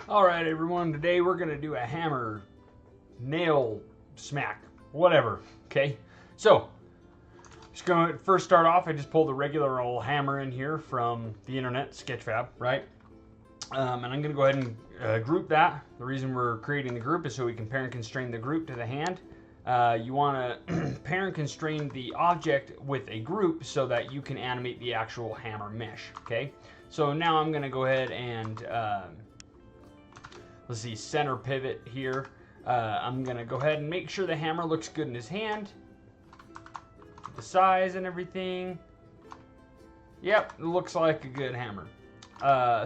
Alright everyone, today we're going to do a hammer, nail, smack, whatever, okay? So, just going to first start off, I just pulled a regular old hammer in here from the internet, Sketchfab, right? And I'm going to go ahead and group that. The reason we're creating the group is so we can pair and constrain the group to the hand. You want to pair and constrain the object with a group so that you can animate the actual hammer mesh, okay? So now I'm going to go ahead and let's see, center pivot here. I'm going to go ahead and make sure the hammer looks good in his hand. The size and everything. Yep, it looks like a good hammer.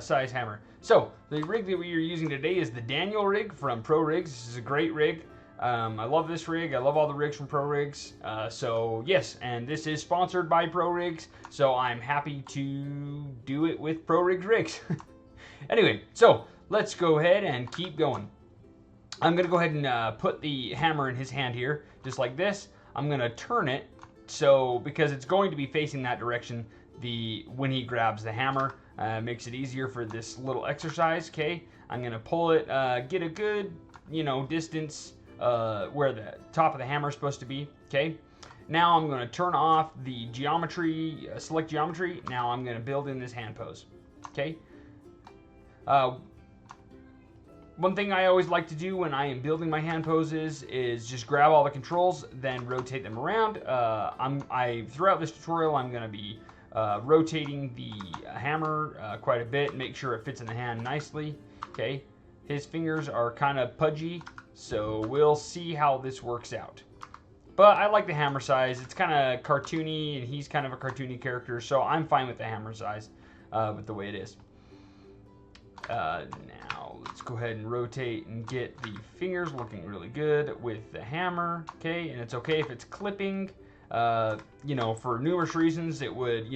Size hammer. So, the rig that we are using today is the Daniel rig from Pro Rigs. This is a great rig. I love this rig. I love all the rigs from Pro Rigs. So, yes, and this is sponsored by Pro Rigs. So, I'm happy to do it with Pro Rigs rigs. Anyway, so let's go ahead and keep going. I'm going to go ahead and put the hammer in his hand here, just like this. I'm going to turn it, so because it's going to be facing that direction when he grabs the hammer. Makes it easier for this little exercise, okay? I'm going to pull it, get a good, distance where the top of the hammer is supposed to be, okay? Now I'm going to turn off the geometry, select geometry. Now I'm going to build in this hand pose, okay? One thing I always like to do when I am building my hand poses is just grab all the controls, then rotate them around. Throughout this tutorial, I'm going to be rotating the hammer quite a bit, make sure it fits in the hand nicely. Okay, his fingers are kind of pudgy, so we'll see how this works out. But I like the hammer size. It's kind of cartoony, and he's kind of a cartoony character, so I'm fine with the hammer size with the way it is. Now let's go ahead and rotate and get the fingers looking really good with the hammer. Okay, and it's okay if it's clipping. For numerous reasons, it would,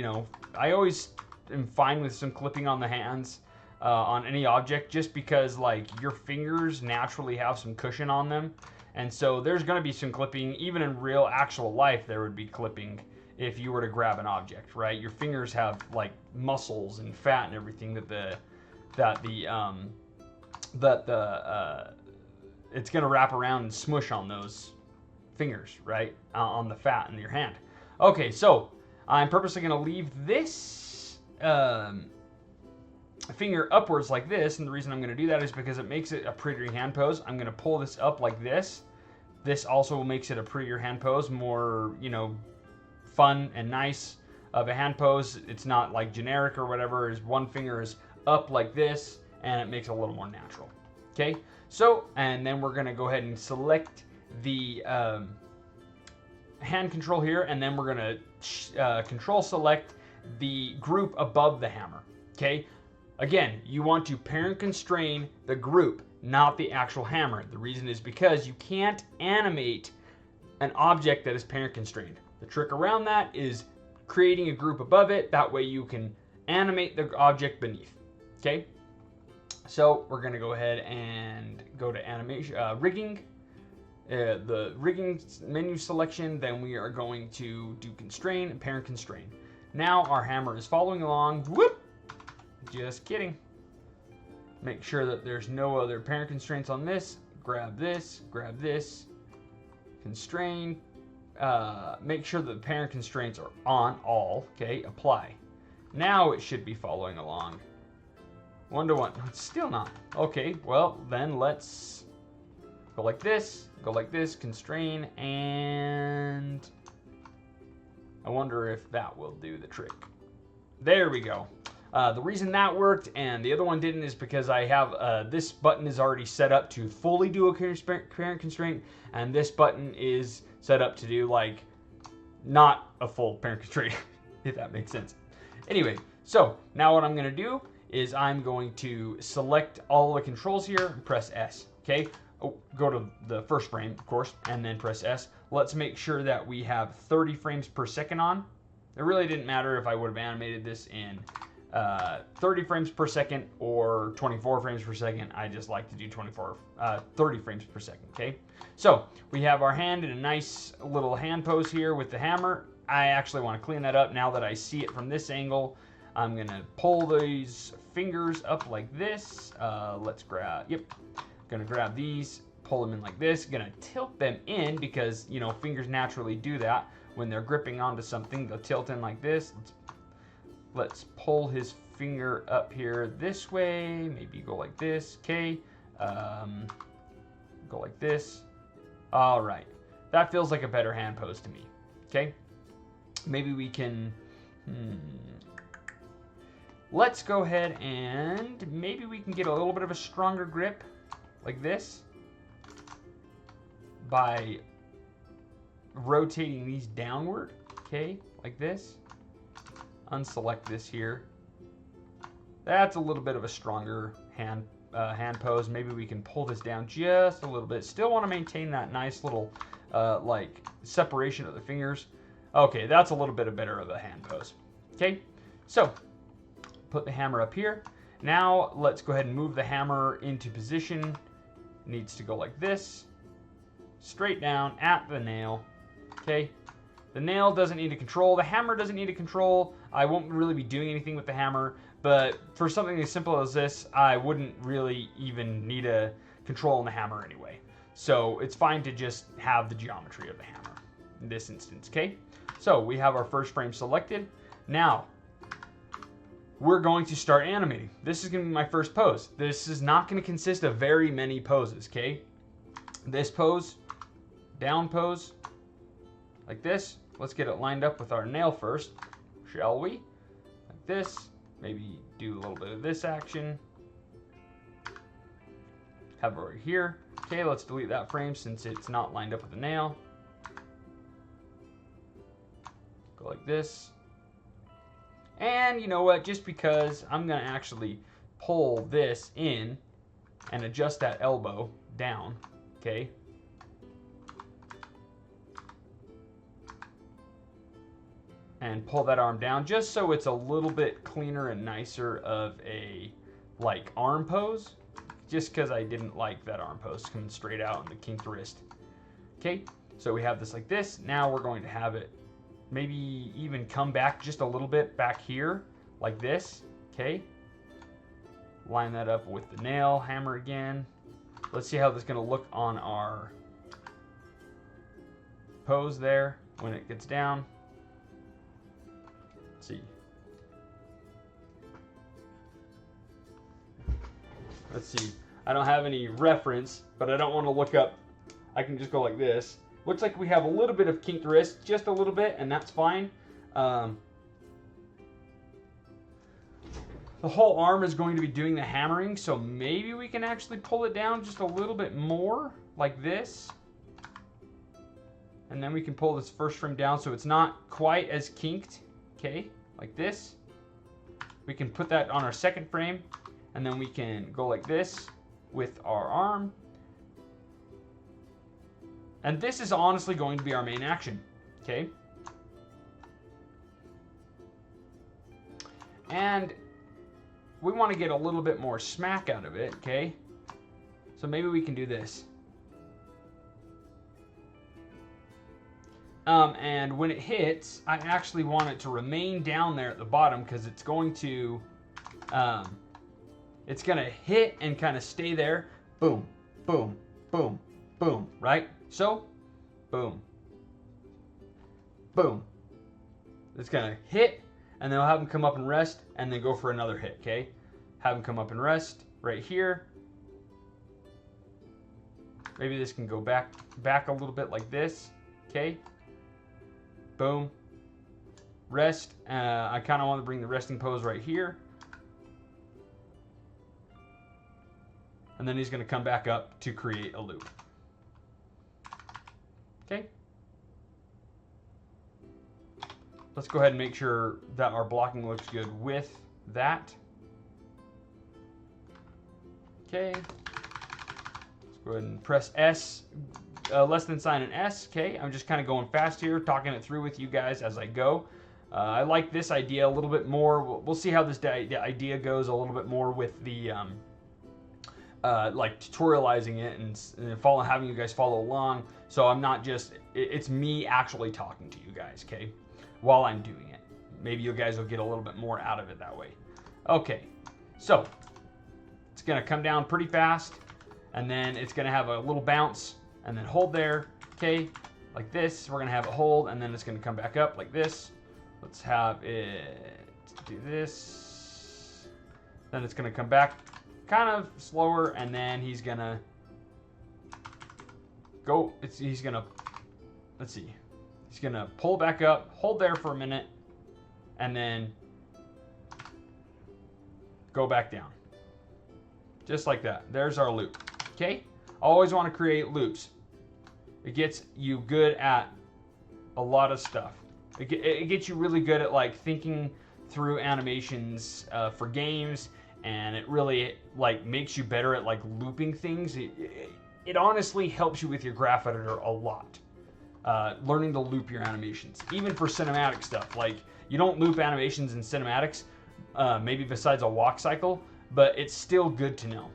I always am fine with some clipping on the hands on any object, just because like your fingers naturally have some cushion on them, and so there's going to be some clipping. Even in real actual life, there would be clipping if you were to grab an object, right? Your fingers have like muscles and fat and everything it's going to wrap around and smush on those fingers, right, on the fat in your hand. Okay, so I'm purposely going to leave this finger upwards like this, and the reason I'm going to do that is because it makes it a prettier hand pose. I'm going to pull this up like this. This also makes it a prettier hand pose, more, fun and nice of a hand pose. It's not like generic or whatever. Is one finger is up like this, and it makes it a little more natural. Okay, so, and then we're going to go ahead and select the hand control here, and then we're going to control select the group above the hammer. Okay, again, you want to parent constrain the group, not the actual hammer. The reason is because you can't animate an object that is parent constrained. The trick around that is creating a group above it. That way you can animate the object beneath. Okay, so we're going to go ahead and go to animation, rigging, the rigging menu selection. Then we are going to do constrain and parent constrain. Now our hammer is following along. Whoop! Just kidding. Make sure that there's no other parent constraints on this. Grab this, constrain. Make sure that the parent constraints are on all. Okay, apply. Now it should be following along. 1 to 1. It's still not. Okay, well, then let's go like this, constrain, and I wonder if that will do the trick. There we go. The reason that worked and the other one didn't is because I have this button is already set up to fully do a parent constraint, and this button is set up to do like not a full parent constraint, if that makes sense. Anyway, so now what I'm going to do is I'm going to select all the controls here and press S. Okay, go to the first frame, of course, and then press S. Let's make sure that we have 30 frames per second on. It really didn't matter if I would have animated this in 30 frames per second or 24 frames per second. I just like to do 30 frames per second, okay? So we have our hand in a nice little hand pose here with the hammer. I actually want to clean that up now that I see it from this angle. I'm going to pull these fingers up like this. Let's grab, yep, going to grab these, pull them in like this. Going to tilt them in because, you know, fingers naturally do that. When they're gripping onto something, they'll tilt in like this. Let's pull his finger up here this way. Maybe go like this, okay. Go like this. All right. That feels like a better hand pose to me, okay. Maybe we can... Let's go ahead and maybe we can get a little bit of a stronger grip like this by rotating these downward, okay, like this. Unselect this here. That's a little bit of a stronger hand pose. Maybe we can pull this down just a little bit. Still want to maintain that nice little like separation of the fingers. Okay, that's a little bit better of a hand pose. Okay, so put the hammer up here. Now let's go ahead and move the hammer into position. It needs to go like this, straight down at the nail. Okay, the nail doesn't need to control. The hammer doesn't need to control. I won't really be doing anything with the hammer, but for something as simple as this, I wouldn't really even need a control on the hammer anyway. So it's fine to just have the geometry of the hammer in this instance, okay? So we have our first frame selected. Now, we're going to start animating. This is going to be my first pose. This is not going to consist of very many poses, okay? This pose, down pose, like this. Let's get it lined up with our nail first, shall we? Like this. Maybe do a little bit of this action. Have it right here. Okay, let's delete that frame since it's not lined up with the nail. Go like this. And you know what, just because I'm going to actually pull this in and adjust that elbow down, okay? And pull that arm down just so it's a little bit cleaner and nicer of a like arm pose. Just because I didn't like that arm pose coming straight out on the kinked wrist. Okay, so we have this like this. Now we're going to have it maybe even come back just a little bit back here like this. Okay, line that up with the nail hammer again. Let's see how this is going to look on our pose there when it gets down. Let's see. Let's see. I don't have any reference, but I don't want to look up. I can just go like this. Looks like we have a little bit of kinked wrist, just a little bit, and that's fine. The whole arm is going to be doing the hammering, so maybe we can actually pull it down just a little bit more, like this. And then we can pull this first frame down so it's not quite as kinked, okay, like this. We can put that on our second frame, and then we can go like this with our arm. And this is honestly going to be our main action, okay? And we want to get a little bit more smack out of it, okay? So maybe we can do this. And when it hits, I actually want it to remain down there at the bottom because it's going to hit and kind of stay there. Boom, boom, boom, boom, right? So, boom, boom. It's gonna hit, and then I'll have them come up and rest, and then go for another hit, okay? Have them come up and rest right here. Maybe this can go back a little bit like this, okay? Boom. Rest. I kind of want to bring the resting pose right here. And then he's going to come back up to create a loop. Okay. Let's go ahead and make sure that our blocking looks good with that. Okay. Let's go ahead and press S, less than sign and S. Okay. I'm just kind of going fast here, talking it through with you guys as I go. I like this idea a little bit more. We'll see how this idea goes a little bit more with the like tutorializing it and having you guys follow along. So I'm not just, it's me actually talking to you guys, okay, while I'm doing it. maybe you guys will get a little bit more out of it that way. Okay, so it's going to come down pretty fast, and then it's going to have a little bounce, and then hold there, okay, like this. We're going to have it hold, and then it's going to come back up like this. Let's have it do this. Then it's going to come back kind of slower, and then he's going to go, he's going to, let's see, he's going to pull back up, hold there for a minute, and then go back down. Just like that. There's our loop. Okay? Always want to create loops. It gets you good at a lot of stuff. It gets you really good at like thinking through animations for games, and it really like makes you better at like looping things. It honestly helps you with your graph editor a lot. Learning to loop your animations, even for cinematic stuff. Like you don't loop animations in cinematics, maybe besides a walk cycle, but it's still good to know.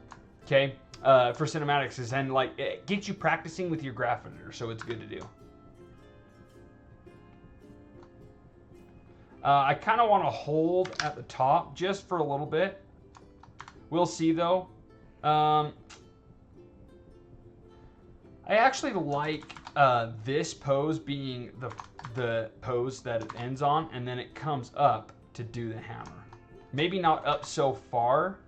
Okay, for cinematics is and like it gets you practicing with your graph editor, so it's good to do. I kind of want to hold at the top just for a little bit. We'll see though. I actually like this pose being the pose that it ends on, and then it comes up to do the hammer. Maybe not up so far.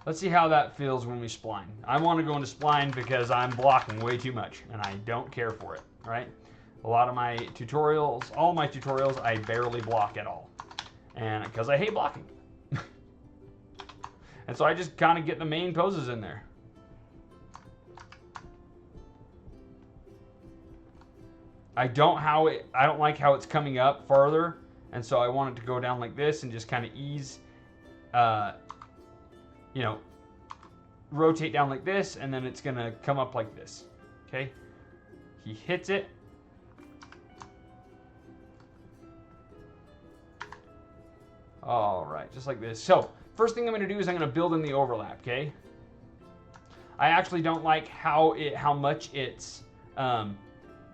Let's see how that feels when we spline. I want to go into spline because I'm blocking way too much, and I don't care for it, right? A lot of my tutorials, all my tutorials, I barely block at all. And because I hate blocking. And so I just kind of get the main poses in there. I don't like how it's coming up farther, and so I want it to go down like this and just kind of ease, you know, rotate down like this, and then it's gonna come up like this. Okay, he hits it. All right, just like this. So first thing I'm going to do is I'm going to build in the overlap. Okay. I actually don't like how much it's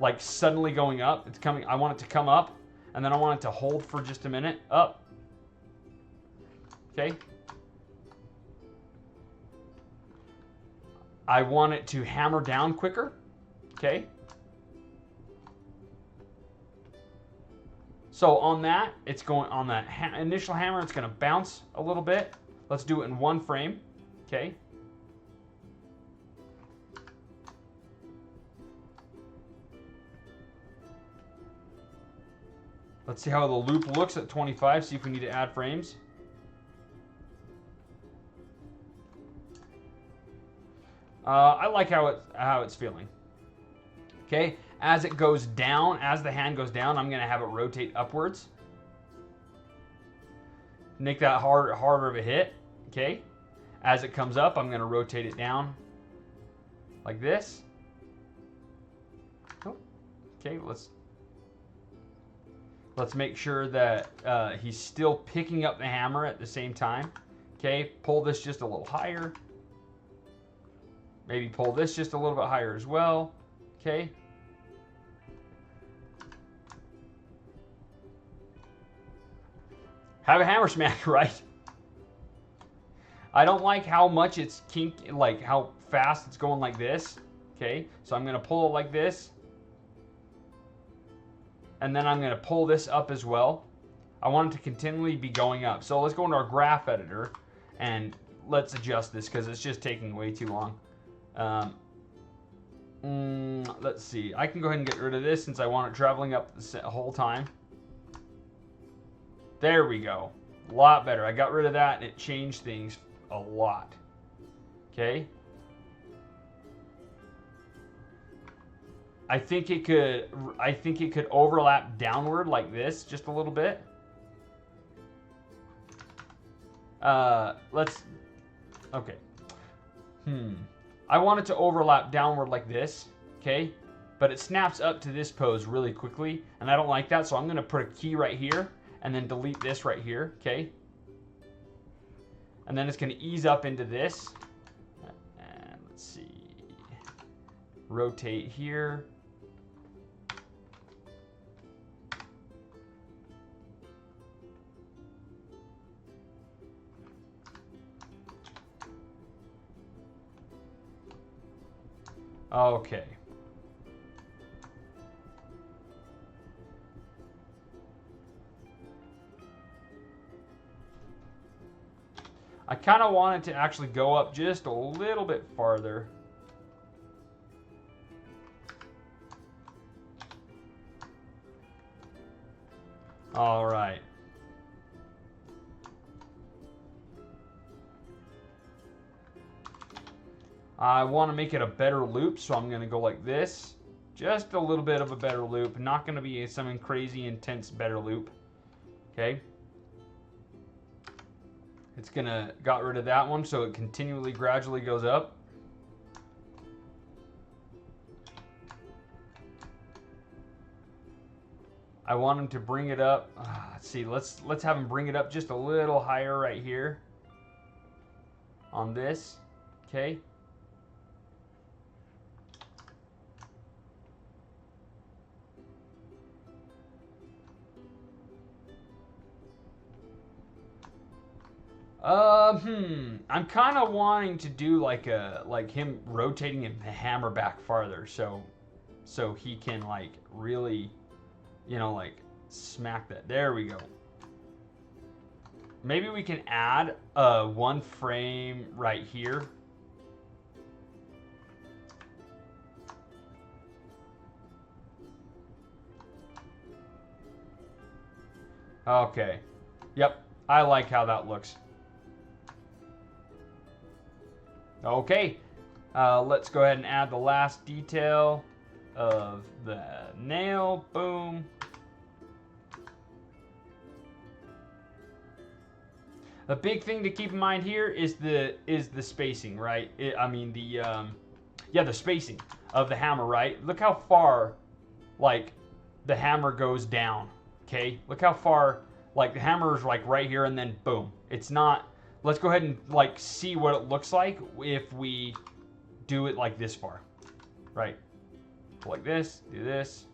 like suddenly going up. It's coming. I want it to come up, and then I want it to hold for just a minute. Up. Okay. I want it to hammer down quicker. Okay. So on that, it's going on that initial hammer, it's going to bounce a little bit. Let's do it in one frame. Okay. Let's see how the loop looks at 25, see if we need to add frames. I like how it's feeling. Okay, as it goes down, as the hand goes down, I'm going to have it rotate upwards. Make that harder of a hit. Okay, as it comes up, I'm going to rotate it down like this. Oh. Okay, let's make sure that he's still picking up the hammer at the same time. Okay, pull this just a little higher. Maybe pull this just a little bit higher as well. Okay. Have a hammer smack, right? I don't like how much it's like how fast it's going like this. Okay, so I'm going to pull it like this. And then I'm going to pull this up as well. I want it to continually be going up. So let's go into our graph editor and let's adjust this because it's just taking way too long. Let's see. I can go ahead and get rid of this since I want it traveling up the whole time. There we go. A lot better. I got rid of that and it changed things a lot. Okay. I think it could overlap downward like this just a little bit. Okay. I want it to overlap downward like this, okay? But it snaps up to this pose really quickly, and I don't like that, so I'm going to put a key right here and then delete this right here, okay? And then it's going to ease up into this. And let's see. Rotate here. Okay. I kind of want it to actually go up just a little bit farther. All right. I want to make it a better loop, so I'm going to go like this. Just a little bit of a better loop. Not going to be some crazy intense better loop. Okay. It's going to got rid of that one, so it continually gradually goes up. I want him to bring it up. Let's see. Let's have him bring it up just a little higher right here on this. Okay. I'm kind of wanting to do like him rotating the hammer back farther, so he can like really, you know, like smack that. There we go. Maybe we can add one frame right here. Okay. Yep. I like how that looks. Okay, let's go ahead and add the last detail of the nail. Boom. The big thing to keep in mind here is the spacing, right? The spacing of the hammer, right? Look how far, like, the hammer goes down. Okay, look how far, like, the hammer is like right here, and then boom. It's not. Let's go ahead and like see what it looks like if we do it like this far, right? Like this, do this.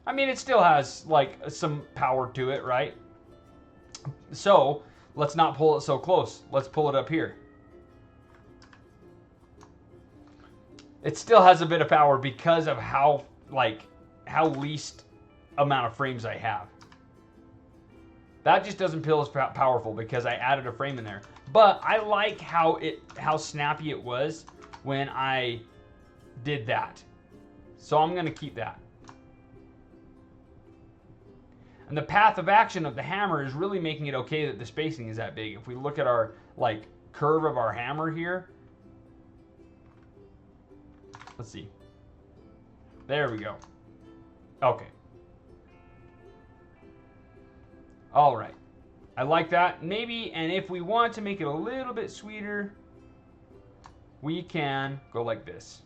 I mean, it still has like some power to it, right? So let's not pull it so close. Let's pull it up here. It still has a bit of power because of how least amount of frames I have. That just doesn't feel as powerful because I added a frame in there. But I like how snappy it was when I did that. So I'm going to keep that. And the path of action of the hammer is really making it okay that the spacing is that big. If we look at our like curve of our hammer here. Let's see. There we go. Okay. All right, I like that. Maybe, and if we want to make it a little bit sweeter, we can go like this.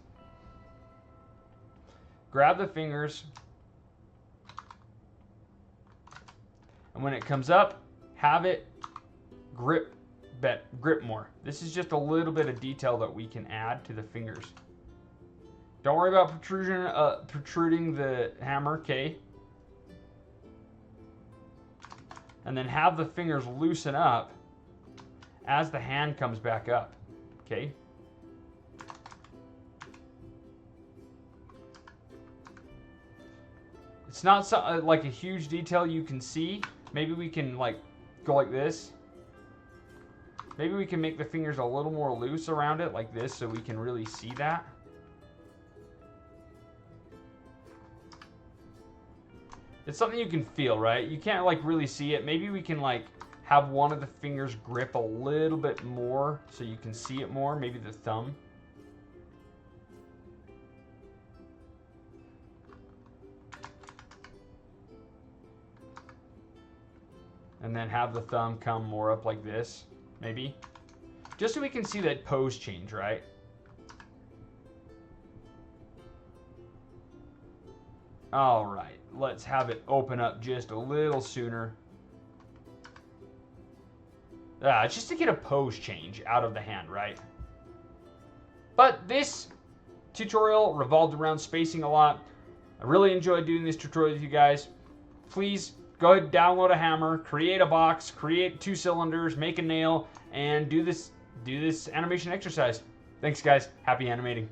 Grab the fingers, and when it comes up, have it grip more. This is just a little bit of detail that we can add to the fingers. Don't worry about protruding the hammer, okay? And then have the fingers loosen up as the hand comes back up, okay? It's not so, like a huge detail you can see. Maybe we can like go like this. Maybe we can make the fingers a little more loose around it like this so we can really see that. It's something you can feel, right? You can't like really see it. Maybe we can like have one of the fingers grip a little bit more so you can see it more. Maybe the thumb. And then have the thumb come more up like this, maybe. Just so we can see that pose change, right? All right, let's have it open up just a little sooner. just to get a pose change out of the hand, right? But this tutorial revolved around spacing a lot. I really enjoyed doing this tutorial with you guys. Please go ahead and download a hammer, create a box, create 2 cylinders, make a nail, and do this animation exercise. Thanks, guys. Happy animating.